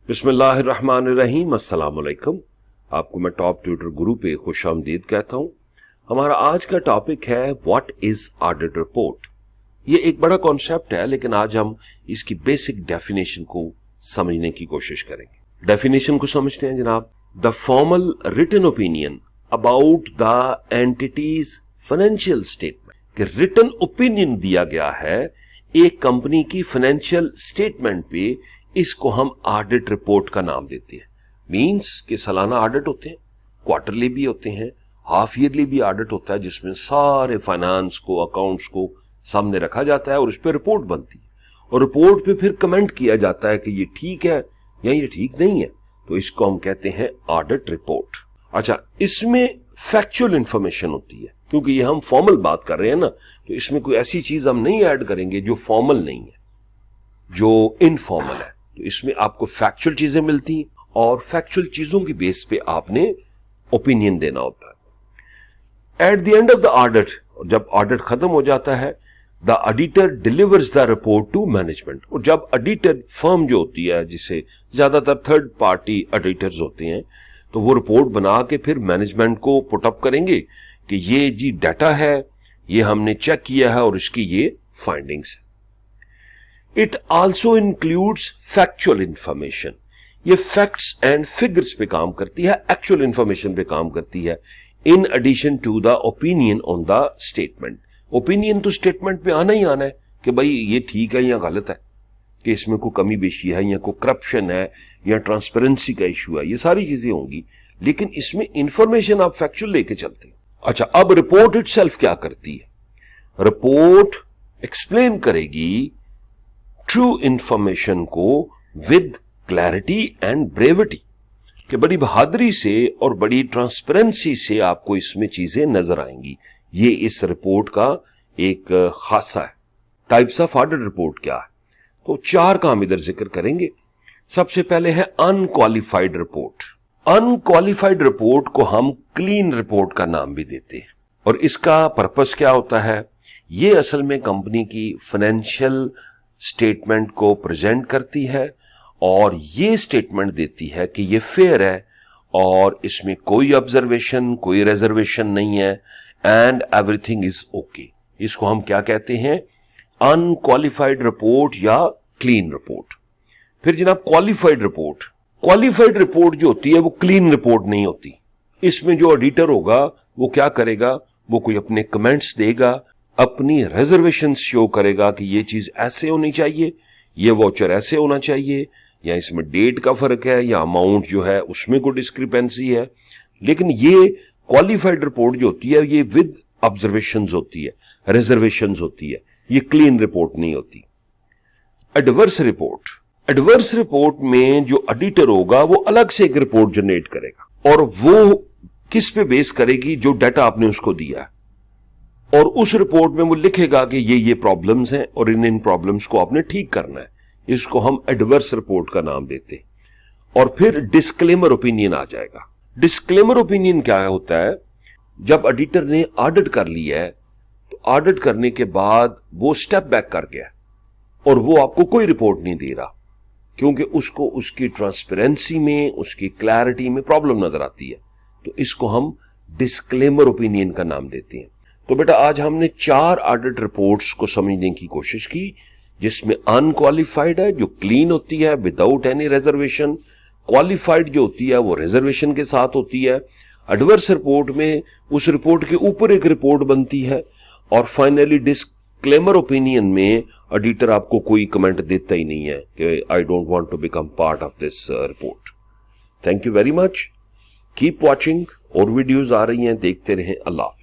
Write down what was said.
बिस्मिल्लाहिर्रहमानिर्रहीम, अस्सलाम वालेकुम। आपको मैं टॉप ट्यूटर गुरु पे खुशामदीद कहता हूँ। हमारा आज का टॉपिक है व्हाट इज ऑडिट रिपोर्ट। ये एक बड़ा कॉन्सेप्ट है, लेकिन आज हम इसकी बेसिक डेफिनेशन को समझने की कोशिश करेंगे। डेफिनेशन को समझते हैं जनाब। The formal written opinion about the entities financial statement, कि रिटन ओपिनियन दिया गया है एक कंपनी की फाइनेंशियल स्टेटमेंट पे, इसको हम ऑडिट रिपोर्ट का नाम देते हैं। मींस कि सालाना ऑडिट होते हैं, क्वार्टरली भी होते हैं, हाफ ईयरली भी ऑडिट होता है, जिसमें सारे फाइनेंस को, अकाउंट्स को सामने रखा जाता है और उस पर रिपोर्ट बनती है और रिपोर्ट पे फिर कमेंट किया जाता है कि ये ठीक है या ये ठीक नहीं है। तो इसको हम कहते हैं ऑडिट रिपोर्ट। अच्छा, इसमें फैक्चुअल इंफॉर्मेशन होती है, क्योंकि ये हम फॉर्मल बात कर रहे हैं ना, तो इसमें कोई ऐसी चीज हम नहीं ऐड करेंगे जो फॉर्मल नहीं है, जो इनफॉर्मल है। तो इसमें आपको फैक्चुअल चीजें मिलती हैं और फैक्चुअल चीजों की बेस पे आपने ओपिनियन देना होता है। At the end of the audit, जब ऑडिट खत्म हो जाता है, the auditor delivers the report to management. और जब ऑडिटर फर्म जो होती है, जिसे ज्यादातर थर्ड पार्टी ऑडिटर्स होते हैं, तो वो रिपोर्ट बना के फिर मैनेजमेंट को पुट अप करेंगे कि ये जी डाटा है, ये हमने चेक किया है और इसकी ये फाइंडिंग्स है। It also includes factual information. ये फैक्ट्स एंड फिगर्स पे काम करती है, एक्चुअल इंफॉर्मेशन पे काम करती है, in addition to the opinion on the statement. Opinion तो स्टेटमेंट पे आना ही आना है कि भाई ये ठीक है या गलत है, कि इसमें कोई कमी बेशी है या कोई करप्शन है या ट्रांसपेरेंसी का इशू है, ये सारी चीजें होंगी, लेकिन इसमें इंफॉर्मेशन आप फैक्चुअल लेके चलते हैं। अच्छा, अब रिपोर्ट इटसेल्फ क्या करती है? रिपोर्ट एक्सप्लेन करेगी ट्रू इंफॉर्मेशन को विद क्लैरिटी एंड ब्रेविटी, कि बड़ी बहादुरी से और बड़ी ट्रांसपेरेंसी से आपको इसमें चीजें नजर आएंगी। ये इस रिपोर्ट का एक खासा है। टाइप्स ऑफ ऑडिट रिपोर्ट क्या है? तो चार का हम इधर जिक्र करेंगे। सबसे पहले है अनक्वालिफाइड रिपोर्ट। अनक्वालिफाइड रिपोर्ट को हम क्लीन रिपोर्ट का नाम भी देते हैं। और इसका पर्पस क्या होता है? ये असल में कंपनी की फाइनेंशियल स्टेटमेंट को प्रेजेंट करती है और ये स्टेटमेंट देती है कि ये फेयर है और इसमें कोई ऑब्जर्वेशन, कोई रिजर्वेशन नहीं है एंड एवरीथिंग इज ओके। इसको हम क्या कहते हैं? अनक्वालिफाइड रिपोर्ट या क्लीन रिपोर्ट। फिर जनाब क्वालिफाइड रिपोर्ट। क्वालिफाइड रिपोर्ट जो होती है वो क्लीन रिपोर्ट नहीं होती। इसमें जो ऑडिटर होगा वो क्या करेगा? वो कोई अपने कमेंट्स देगा, अपनी रिजर्वेशन शो करेगा कि ये चीज ऐसे होनी चाहिए, ये वाउचर ऐसे होना चाहिए, या इसमें डेट का फर्क है, या अमाउंट जो है उसमें कोई डिस्क्रिपेंसी है। लेकिन ये क्वालिफाइड रिपोर्ट जो होती है ये विद ऑब्जर्वेशंस होती है, रिजर्वेशंस होती है, ये क्लीन रिपोर्ट नहीं होती। Adverse report. एडवर्स रिपोर्ट में जो ऑडिटर होगा वो अलग से एक रिपोर्ट जनरेट करेगा और वो किस पे बेस करेगी? जो डाटा आपने उसको दिया है, और उस रिपोर्ट में वो लिखेगा कि ये प्रॉब्लम्स हैं और इन प्रॉब्लम्स को आपने ठीक करना है। इसको हम एडवर्स रिपोर्ट का नाम देते हैं। और फिर डिस्क्लेमर ओपिनियन आ जाएगा। डिस्क्लेमर ओपिनियन क्या होता है? जब ऑडिटर ने ऑडिट कर लिया है, तो ऑडिट करने के बाद वो स्टेप बैक कर गया और वो आपको कोई रिपोर्ट नहीं दे रहा, क्योंकि उसको उसकी ट्रांसपेरेंसी में, उसकी क्लैरिटी में प्रॉब्लम नजर आती है। तो इसको हम डिस्क्लेमर ओपिनियन का नाम देते हैं। तो बेटा, आज हमने चार ऑडिट रिपोर्ट्स को समझने की कोशिश की, जिसमें अनक्वालिफाइड है जो क्लीन होती है विदाउट एनी रिजर्वेशन, क्वालिफाइड जो होती है वो रिजर्वेशन के साथ होती है, एडवर्स रिपोर्ट में उस रिपोर्ट के ऊपर एक रिपोर्ट बनती है, और फाइनली डिस्क्लेमर ओपिनियन में ऑडिटर आपको कोई कमेंट देता ही नहीं है कि I don't want to become part of this report. Thank you very much. Keep watching, और वीडियोज आ रही हैं, देखते रहें। अल्लाह।